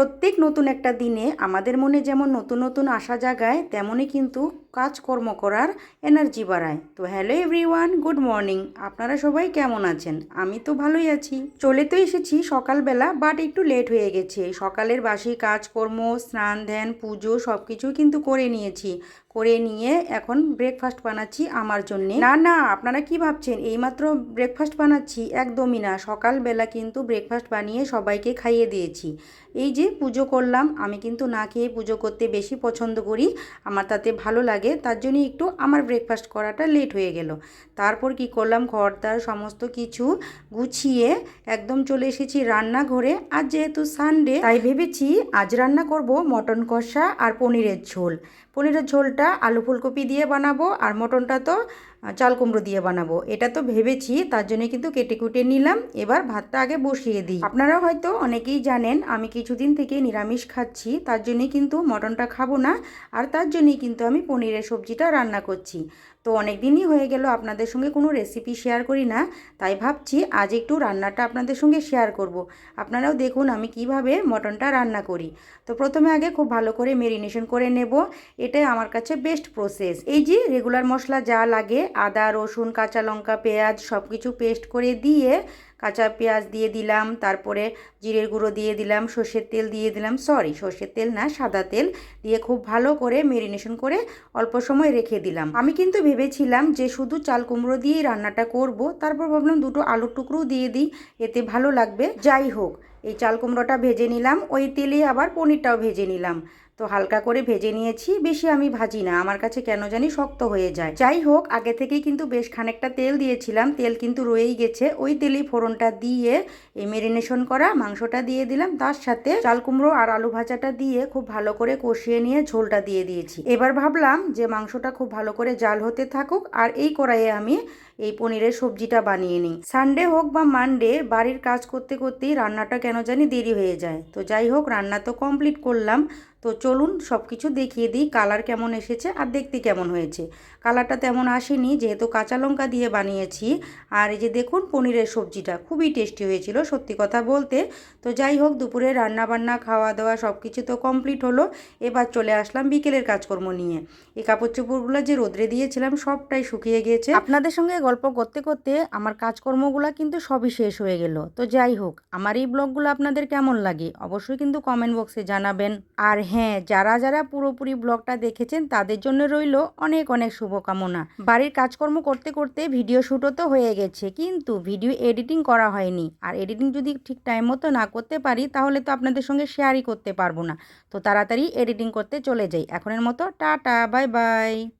প্রত্যেক নতুন একটা দিনে আমাদের মনে যেমন নতুন নতুন আশা জাগায়, তেমনই কিন্তু কাজকর্ম করার এনার্জি বাড়ায়। তো হ্যালো এভরিওয়ান, গুড মর্নিং। আপনারা সবাই কেমন আছেন? আমি তো ভালোই আছি। চলে তো এসেছি সকালবেলা, বাট একটু লেট হয়ে গেছে। সকালের বাসি কাজকর্ম, স্নান ধ্যান, পুজো সব কিছুই কিন্তু করে নিয়েছি। করে নিয়ে এখন ব্রেকফাস্ট বানাচ্ছি আমার জন্যে। না না, আপনারা কি ভাবছেন এইমাত্র ব্রেকফাস্ট বানাচ্ছি? একদমই না। সকালবেলা কিন্তু ব্রেকফাস্ট বানিয়ে সবাইকে খাইয়ে দিয়েছি। এই যে পুজো করলাম, আমি কিন্তু না খেয়ে পুজো করতে বেশি পছন্দ করি, আমার তাতে ভালো লাগে। তার জন্য একটু আমার ব্রেকফাস্ট করাটা লেট হয়ে গেল। তারপর কি করলাম, ঘরদার সমস্ত কিছু গুছিয়ে একদম চলে এসেছি রান্নাঘরে। আজ যেহেতু সানডে, তাই ভেবেছি আজ রান্না করব মটন কষা আর পনিরের ঝোল। পনিরের ঝোলটা আলু ফুলকপি দিয়ে বানাবো, আর মটনটা তো চাল কুমড়ো দিয়ে বানাবো। এটা তো ভেবেছি, তার জন্য কিন্তু কেটে কুটে নিলাম। এবার ভাতটা আগে বসিয়ে দিই। আপনারা হয়তো অনেকেই জানেন আমি কিছুদিন থেকে নিরামিষ খাচ্ছি, তার জন্যই কিন্তু মটনটা খাবো না, আর তার জন্যই কিন্তু আমি পনিরের সবজিটা রান্না করছি। তো অনেক দিনই হয়ে গেল আপনাদের সঙ্গে কোনো রেসিপি শেয়ার করি না, তাই ভাবছি আজ একটু রান্নাটা আপনাদের সঙ্গে শেয়ার করব। আপনারাও দেখুন আমি কিভাবে মটনটা রান্না করি। তো প্রথমে আগে খুব ভালো করে মেরিনেশন করে নেব, এটাই আমার কাছে বেস্ট প্রসেস। এই যে রেগুলার মশলা যা লাগে, আদা রসুন কাঁচা লঙ্কা পেঁয়াজ সব কিছু পেস্ট করে দিয়ে, কাঁচা পেঁয়াজ দিয়ে দিলাম, তারপরে জিরের গুঁড়ো দিয়ে দিলাম, সর্ষের তেল দিয়ে দিলাম, সরি সর্ষের তেল না সাদা তেল দিয়ে খুব ভালো করে মেরিনেশন করে অল্প সময় রেখে দিলাম। আমি কিন্তু ভেবেছিলাম যে শুধু চাল কুমড়ো দিয়েই রান্নাটা করব, তারপর ভাবলাম দুটো আলুর টুকরো দিয়ে দিই, এতে ভালো লাগবে। যাই হোক, এই চাল কুমড়োটা ভেজে নিলাম, ওই তেলে আবার পনিরটাও ভেজে নিলাম। তো হালকা করে ভেজে নিয়েছি, বেশি আমি ভাজি না, আমার কাছে কেন জানি শক্ত হয়ে যায়। যাই হোক, আগে থেকেই কিন্তু বেশ খানিকটা তেল দিয়েছিলাম, তেল কিন্তু রয়েই গেছে। ওই তেলেই ফোড়নটা দিয়ে এই মেরিনেশন করা মাংসটা দিয়ে দিলাম, তার সাথে চাল কুমড়ো আর আলু ভাজাটা দিয়ে খুব ভালো করে কষিয়ে নিয়ে ঝোলটা দিয়ে দিয়েছি। এবার ভাবলাম যে মাংসটা খুব ভালো করে জাল হতে থাকুক, আর এই কড়াইয়ে আমি এই পনিরের সবজিটা বানিয়ে নিই। সানডে হোক বা মানডে, বাড়ির কাজ করতে করতেই রান্নাটা কেন জানি দেরি হয়ে যায়। তো যাই হোক, রান্না তো কমপ্লিট করলাম। তো চলুন সব কিছু দেখিয়ে দিই, কালার কেমন এসেছে আর দেখতে কেমন হয়েছে। কালারটা তেমন আসেনি, যেহেতু কাঁচা লঙ্কা দিয়ে বানিয়েছি। আর এই যে দেখুন, পনিরের সবজিটা খুবই টেস্টি হয়েছিল সত্যি কথা বলতে। তো যাই হোক, দুপুরে রান্না বান্না খাওয়া দাওয়া সব কিছু তো কমপ্লিট হলো। এবার চলে আসলাম বিকেলের কাজকর্ম নিয়ে। এই কাপড় চোপড়গুলো যে রোদ্রে দিয়েছিলাম সবটাই শুকিয়ে গিয়েছে। আপনাদের সঙ্গে গল্প করতে করতে আমার কাজকর্মগুলো কিন্তু সবই শেষ হয়ে গেল। তো যাই হোক, আমার এই ব্লগগুলো আপনাদের কেমন লাগে অবশ্যই কিন্তু কমেন্ট বক্সে জানাবেন। আর হ্যাঁ, যারা যারা পুরোপুরি ব্লগটা দেখেছেন তাদের জন্য রইল অনেক অনেক শুভকামনা। বাড়ির কাজকর্ম করতে করতে ভিডিও শ্যুটও তো হয়ে গেছে, কিন্তু ভিডিও এডিটিং করা হয়নি। আর এডিটিং যদি ঠিক টাইম মতো না করতে পারি, তাহলে তো আপনাদের সঙ্গে শেয়ারই করতে পারবো না। তো তাড়াতাড়ি এডিটিং করতে চলে যাই। এখনের মতো টাটা, বাই বাই।